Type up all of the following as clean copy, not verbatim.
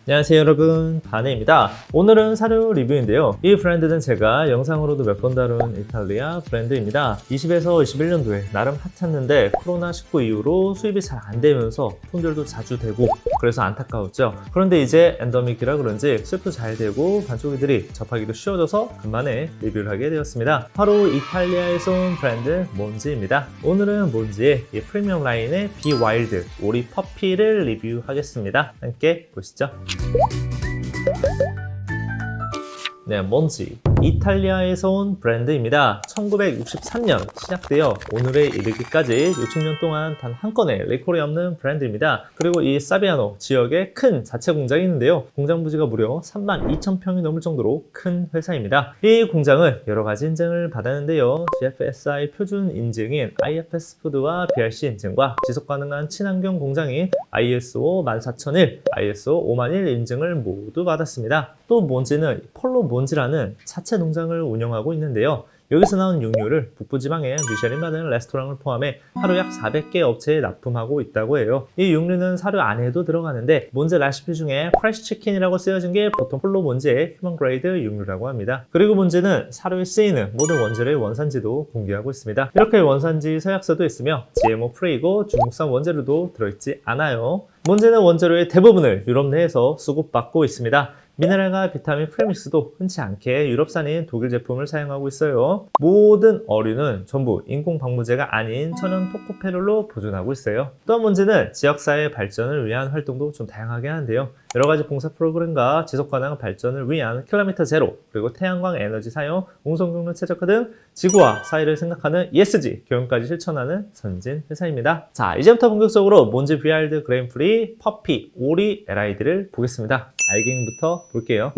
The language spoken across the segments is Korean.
안녕하세요 여러분, 바네입니다. 오늘은 사료 리뷰인데요. 이 브랜드는 제가 영상으로도 몇 번 다룬 이탈리아 브랜드입니다. 20에서 21년도에 나름 핫했는데 코로나19 이후로 수입이 잘 안 되면서 품절도 자주 되고 그래서 안타까웠죠. 그런데 이제 엔더믹이라 그런지 수입도 잘 되고 반쪽이들이 접하기도 쉬워져서 간만에 리뷰를 하게 되었습니다. 바로 이탈리아에서 온 브랜드 몬지입니다. 오늘은 몬지의 이 프리미엄 라인의 비 와일드 오리 퍼피를 리뷰하겠습니다. 함께 보시죠. 네, 몬지. 이탈리아에서 온 브랜드입니다. 1963년 시작되어 오늘에 이르기까지 60년 동안 단 한 건의 리콜이 없는 브랜드입니다. 그리고 이 사비아노 지역에 큰 자체 공장이 있는데요. 공장 부지가 무려 32,000평이 넘을 정도로 큰 회사입니다. 이 공장은 여러 가지 인증을 받았는데요. GFSI 표준 인증인 IFS 푸드와 BRC 인증과 지속 가능한 친환경 공장인 ISO 14001, ISO 5001 인증을 모두 받았습니다. 또 몬지는 폴로 몬지라는 자체 농장을 운영하고 있는데요. 여기서 나온 육류를 북부지방의 미쉐린 받은 레스토랑을 포함해 하루 약 400개 업체에 납품하고 있다고 해요. 이 육류는 사료 안에도 들어가는데 몬지 레시피 중에 프레시 치킨이라고 쓰여진 게 보통 폴로 몬지의 휴먼 그레이드 육류라고 합니다. 그리고 몬지는 사료에 쓰이는 모든 원재료의 원산지도 공개하고 있습니다. 이렇게 원산지 서약서도 있으며 GMO 프리이고 중국산 원재료도 들어있지 않아요. 몬지는 원재료의 대부분을 유럽 내에서 수급받고 있습니다. 미네랄과 비타민 프리믹스도 흔치 않게 유럽산인 독일 제품을 사용하고 있어요. 모든 어류는 전부 인工방부제가 아닌 천연 토코페롤로 보존하고 있어요. 또한 몬지는 지역사회 발전을 위한 활동도 좀 다양하게 하는데요. 여러 가지 봉사 프로그램과 지속 가능한 발전을 위한 킬로미터 제로, 그리고 태양광 에너지 사용, 웅성경로 최적화 등 지구와 사회를 생각하는 ESG 교육까지 실천하는 선진 회사입니다. 자, 이제부터 본격적으로 몬지 비알드 그레인프리 퍼피 오리 LID를 보겠습니다. 알갱이부터 볼게요.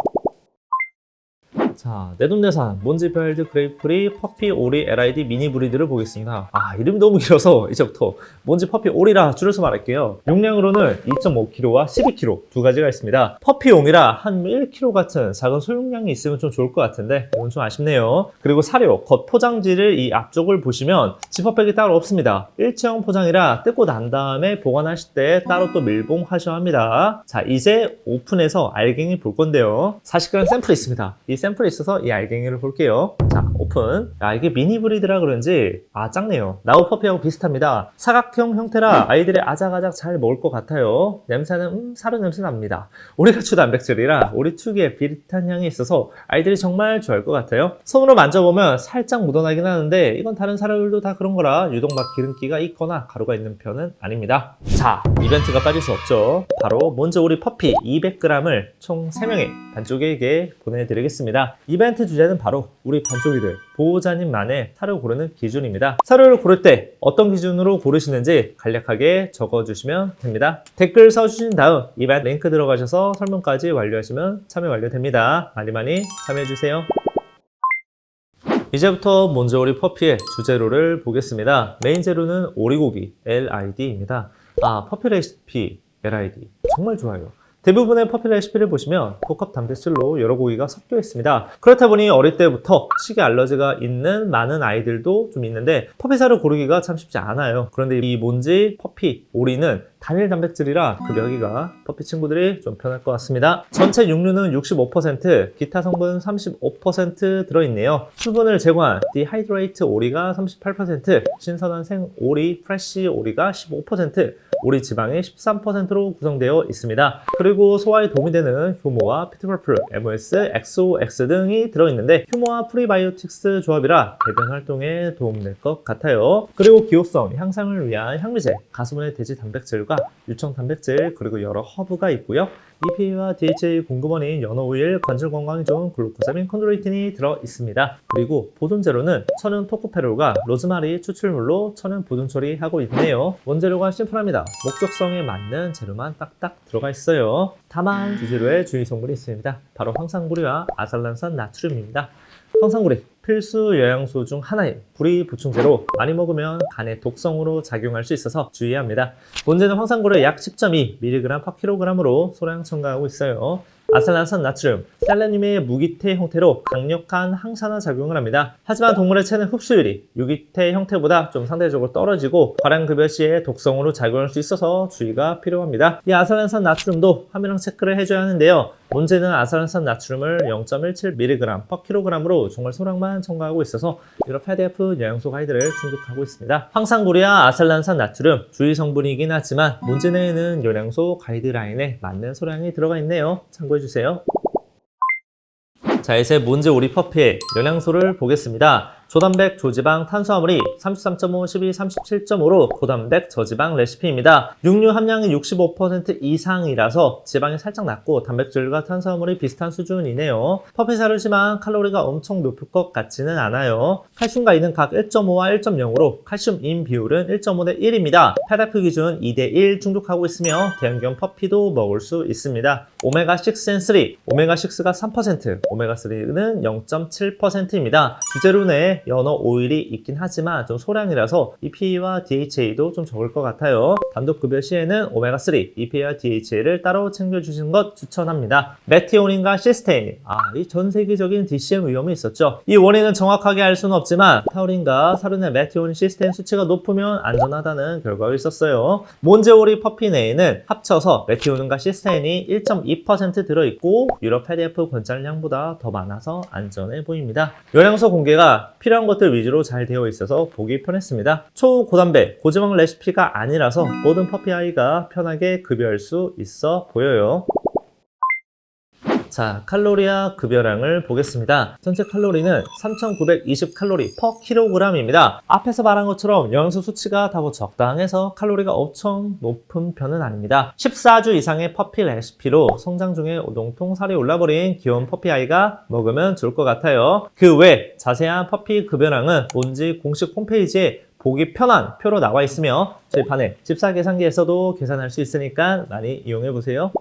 자, 내돈내산 몬지 비알드 그레이프리 퍼피 오리 LID 미니 브리드를 보겠습니다. 이름이 너무 길어서 이제부터 몬지 퍼피 오리라 줄여서 말할게요. 용량으로는 2.5kg와 12kg 두 가지가 있습니다. 퍼피용이라 한 1kg 같은 작은 소용량이 있으면 좀 좋을 것 같은데 이건 좀 아쉽네요. 그리고 사료 겉 포장지를 이 앞쪽을 보시면 지퍼백이 따로 없습니다. 일체형 포장이라 뜯고 난 다음에 보관하실 때 따로 또 밀봉하셔야 합니다. 자, 이제 오픈해서 알갱이 볼 건데요. 40g 샘플이 있습니다. 이 샘플이 있어서 이 알갱이를 볼게요. 자, 오픈. 이게 미니 브리드라 그런지 작네요. 나우 퍼피하고 비슷합니다. 사각형 형태라 아이들이 아작아작 잘 먹을 것 같아요. 냄새는 사료 냄새 납니다. 오리가추 단백질이라 오리 특유의 비릿한 향이 있어서 아이들이 정말 좋아할 것 같아요. 손으로 만져보면 살짝 묻어나긴 하는데 이건 다른 사료들도 다 그런 거라 유독 막 기름기가 있거나 가루가 있는 편은 아닙니다. 자, 이벤트가 빠질 수 없죠. 바로 몬지 오리 퍼피 200g을 총 3명의 반쪽에게 보내드리겠습니다. 이벤트 주제는 바로 우리 반쪽이들 보호자님만의 사료 고르는 기준입니다. 사료를 고를 때 어떤 기준으로 고르시는지 간략하게 적어주시면 됩니다. 댓글 써주신 다음 이벤트 링크 들어가셔서 설문까지 완료하시면 참여 완료됩니다. 많이 참여해주세요. 이제부터 몬지 오리 퍼피의 주재료를 보겠습니다. 메인 재료는 오리고기 LID입니다. 퍼피 레시피 LID 정말 좋아요. 대부분의 퍼피 레시피를 보시면 복합 단백질로 여러 고기가 섞여 있습니다. 그렇다 보니 어릴 때부터 식이 알러지가 있는 많은 아이들도 좀 있는데 퍼피사를 고르기가 참 쉽지 않아요. 그런데 이 몬지 퍼피 오리는 단일 단백질이라 급여하기가 퍼피 친구들이 좀 편할 것 같습니다. 전체 육류는 65%, 기타 성분 35% 들어있네요. 수분을 제거한 디하이드레이트 오리가 38%, 신선한 생 오리, 프레쉬 오리가 15%, 오리 지방이 13%로 구성되어 있습니다. 그리고 소화에 도움이 되는 효모와 피트퍼플, MOS, XOX 등이 들어있는데 효모와 프리바이오틱스 조합이라 배변 활동에 도움될 것 같아요. 그리고 기호성, 향상을 위한 향미제, 가수분해 돼지 단백질과 유청 단백질, 그리고 여러 허브가 있고요. EPA와 DHA 공급원인 연어 오일, 관절 건강에 좋은 글루코사민 콘드로이틴이 들어 있습니다. 그리고 보존 재료는 천연 토코페롤과 로즈마리 추출물로 천연 보존 처리하고 있네요. 원재료가 심플합니다. 목적성에 맞는 재료만 딱딱 들어가 있어요. 다만 주재료에 주의 성분이 있습니다. 바로 황산구리와 아살란산 나트륨입니다. 황산구리 필수 영양소 중 하나인 구리 보충제로 많이 먹으면 간에 독성으로 작용할 수 있어서 주의해야 합니다. 문제는 황산구리 약 10.2mg/kg으로 소량 첨가하고 있어요. 아셀란산 나트륨, 셀레늄의 무기태 형태로 강력한 항산화 작용을 합니다. 하지만 동물의 체내 흡수율이 유기태 형태보다 좀 상대적으로 떨어지고 과량급여 시에 독성으로 작용할 수 있어서 주의가 필요합니다. 이 아셀란산 나트륨도 함유량 체크를 해줘야 하는데요. 문제는 아셀란산 나트륨을 0.17mg/kg으로 정말 소량만 첨가하고 있어서 유럽 PDF 영양소 가이드를 충족하고 있습니다. 황산구리와 아셀란산 나트륨 주의 성분이긴 하지만 문제 내에는 영양소 가이드라인에 맞는 소량이 들어가 있네요. 참고해주세요. 자, 이제 문제 오리 퍼피의 영양소를 보겠습니다. 조단백, 조지방, 탄수화물이 33.5, 12, 37.5로 고단백, 저지방 레시피입니다. 육류 함량이 65% 이상이라서 지방이 살짝 낮고 단백질과 탄수화물이 비슷한 수준이네요. 퍼피 사료지만 칼로리가 엄청 높을 것 같지는 않아요. 칼슘과 이는 각 1.5와 1.0으로 칼슘 인 비율은 1.5대 1입니다. PDF 기준 2대 1 충족하고 있으며 대형견 퍼피도 먹을 수 있습니다. 오메가6앤3, 오메가6가 3%, 오메가3는 0.7%입니다. 주재료 내에 연어 오일이 있긴 하지만 좀 소량이라서 EPA와 DHA도 좀 적을 것 같아요. 단독 급여 시에는 오메가3, EPA와 DHA를 따로 챙겨주시는 것 추천합니다. 메티오닌과 시스테인, 이 전 세계적인 DCM 위험이 있었죠. 이 원인은 정확하게 알 수는 없지만 타우린과 사료 내 메티오닌, 시스테인 수치가 높으면 안전하다는 결과가 있었어요. 몬제오리 퍼피 내에는 합쳐서 메티오닌과 시스테인이 1.2% 들어있고 유럽 PDF 권장량보다 더 많아서 안전해 보입니다. 영양소 공개가 필요한 것들 위주로 잘 되어 있어서 보기 편했습니다. 초고단백, 고지방 레시피가 아니라서 모든 퍼피 아이가 편하게 급여할 수 있어 보여요. 자, 칼로리와 급여량을 보겠습니다. 전체 칼로리는 3,920칼로리 per kg입니다. 앞에서 말한 것처럼 영양소 수치가 다소 적당해서 칼로리가 엄청 높은 편은 아닙니다. 14주 이상의 퍼피 레시피로 성장 중에 오동통 살이 올라버린 귀여운 퍼피 아이가 먹으면 좋을 것 같아요. 그 외 자세한 퍼피 급여량은 몬지 공식 홈페이지에 보기 편한 표로 나와 있으며 저희 판에 집사 계산기에서도 계산할 수 있으니까 많이 이용해보세요.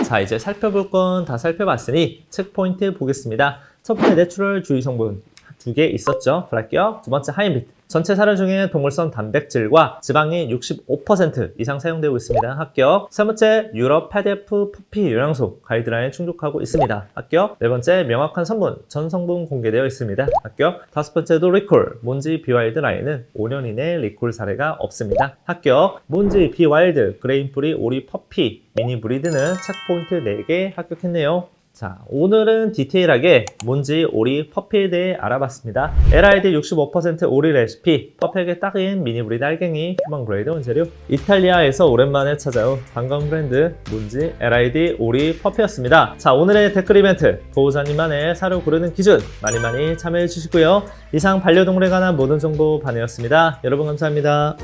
자, 이제 살펴볼 건 다 살펴봤으니 체크포인트 보겠습니다. 첫 번째 내추럴 주의 성분 2개 있었죠. 불합격. 두 번째 하이엔비트. 전체 사료 중에 동물성 단백질과 지방이 65% 이상 사용되고 있습니다. 합격. 세 번째 유럽 PDF 퍼피 영양소 가이드라인 충족하고 있습니다. 합격. 네 번째 명확한 성분, 전 성분 공개되어 있습니다. 합격. 다섯 번째도 리콜, 몬지 비와일드 라인은 5년 이내 리콜 사례가 없습니다. 합격. 몬지 비와일드 그레인프리 오리 퍼피 미니 브리드는 체크포인트 4개 합격했네요. 자, 오늘은 디테일하게 몬지 오리 퍼피에 대해 알아봤습니다. LID 65% 오리 레시피, 퍼펙에 딱인 미니 브리드 알갱이, 휴먼 그레이드 원재료. 이탈리아에서 오랜만에 찾아온 반가운 브랜드 몬지 LID 오리 퍼피였습니다. 자, 오늘의 댓글 이벤트, 보호자님만의 사료 고르는 기준 많이 참여해 주시고요. 이상 반려동물에 관한 모든 정보 반영이었습니다. 여러분 감사합니다.